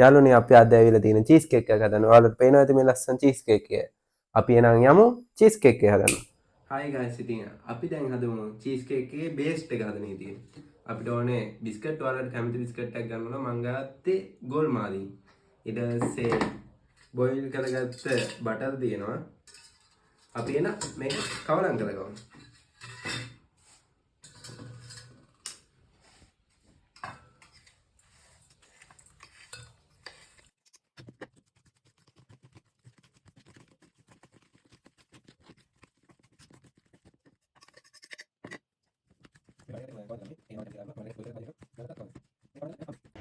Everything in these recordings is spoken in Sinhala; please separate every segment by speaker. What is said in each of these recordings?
Speaker 1: යාළුවනේ අපි අද ඇවිල්ලා තියෙන චීස් කේක් එකක් හදන්න. ඔයාලට පේනවා ඇති මේ ලස්සන චීස් කේක් එක. අපි එනං යමු චීස් කේක් එක හදන්න. හායි ගයිස්, ඉතින් අපි දැන් හදමු චීස් කේක් එකේ බේස් එක හදන්න ඉතින්. අපිට ඕනේ බිස්කට්, ඔයාලට කැමති බිස්කට් එකක් ගන්න ඕන. මම ගත්තේ ගෝල්මාලි. ඊට පස්සේ බොයිල් කරගත්ත බටර් තියෙනවා. අපි එන මේක කවරම් කරගමු.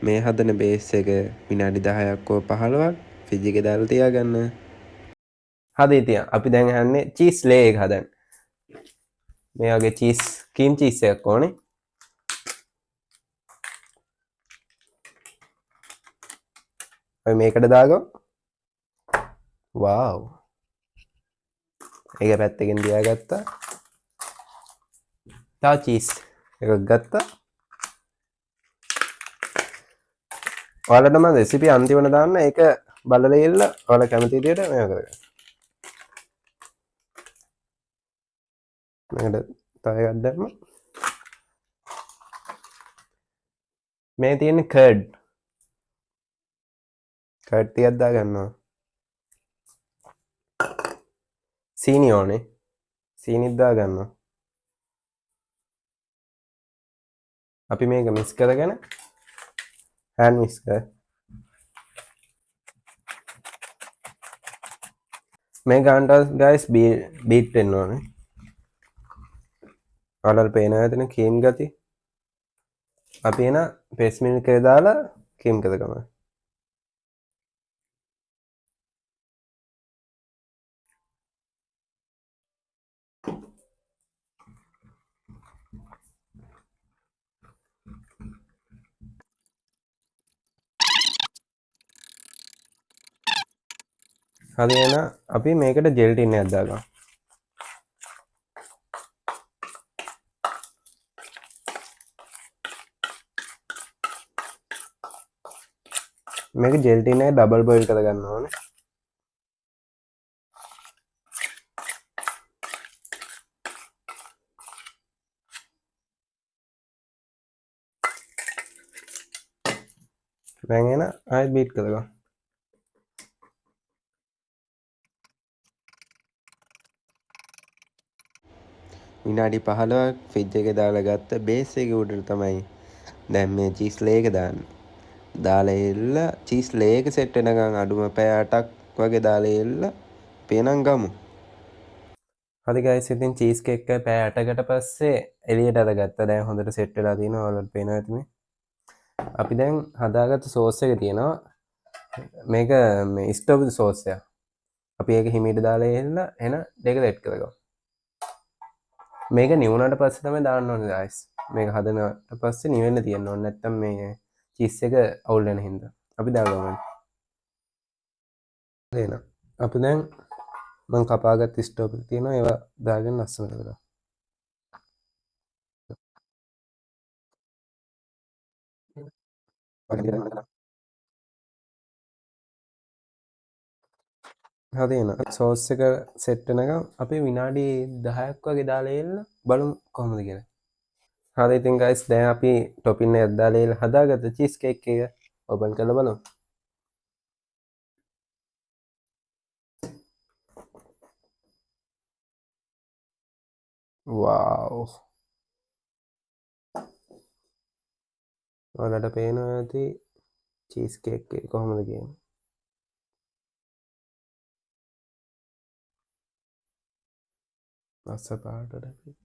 Speaker 1: මේ හදන බේස් එක විනාඩි 10ක් හෝ 15ක් ෆ්‍රිජ් එකේ දාලා තියාගන්න. හරි ඉතින් අපි දැන් හන්නේ චීස් ලේ එක හදන්න. මේ වගේ චීස් ක්‍රීම් චීස් එකක් ඕනේ. අපි මේකට දාගමු. වාව්. ඒක පැත්තකින් තියාගත්තා. තව චීස් එකක් ගත්තා. ඔයාලට මම රෙසිපි අන්තිමට දාන්න. ඒක බලලා ඉල්ල ඔයාලා කැමති විදියට මේක කරගන්න. මේකට තව එකක් දැම්මා. මේ තියෙන්නේ කර්ඩ්. කර්ඩ් ටිකක් දාගන්නවා. සීනි ඕනේ. සීනිත් දාගන්නවා. අපි මේක මික්ස් කරගෙන hand mix කර. මේ ගානට guys බීට් වෙන්න ඕනේ. ඔයාලට පේනවා ඇතිනේ ක්‍රීම් ගති. අපි එන පේස් මිල්ක් එක දාලා ක්‍රීම් කරගමු. හරි එහෙනම් අපි මේකට ජෙල් ටින් එකක් දාගමු. මේක ජෙල් ටින් එක ඩබල් බොයිල් කරගන්න ඕනේ. දැන් එන ආයෙත් බීට් කරගමු. විනාඩි 15ක් ෆ්‍රිජ් එකේ දාලා ගත්ත බේස් එකේ උඩට තමයි දැන් මේ චීස් ලේ එක දාන්නේ. දාලා එල්ල චීස් ලේ එක සෙට් වෙනකන් අඩුම පැය 8ක් වගේ දාලා එල්ල පේනම් ගමු. හරි ගයිස්, ඉතින් චීස් කේක් එක පැය 8කට පස්සේ එළියට අරගත්තා. දැන් හොඳට සෙට් වෙලා තිනවා. ඔයාලට පේනවා ඇතිනේ. අපි දැන් හදාගත්ත සෝස් එක තියෙනවා. මේක මේ ස්ට්‍රොබෙරි සෝස් එක. අපි ඒක හිමීට දාලා එල්ල එන දෙක සෙට් කරගමු. මේක නිවුණාට පස්සේ තමයි දාන්න ඕනේ guys. මේක හදනට පස්සේ නිවෙන්න තියෙන්න ඕනේ. නැත්තම් මේ චීස් එක අවුල් වෙන හින්දා. අපි දාගමු. එහෙනම් අපි දැන් මම කපාගත්ත ස්ට්‍රොබෙරි තියෙනවා. ඒවා දාගෙන ලස්සන කරගමු. හරි එහෙනම් සෝස් එක සෙට් වෙනකම් අපි විනාඩි 10ක් වගේ දාලා එන්න බලමු කොහොමද කියලා. හරි ඉතින් guys, දැන් අපි ටොපින් එකක් දාලා හදාගත්ත චීස් කේක් එක ඕපන් කරලා බලමු. වාව්. ඔයාලට පේනවා ඇති චීස් කේක් එක කොහොමද කියන්නේ. රස පාටට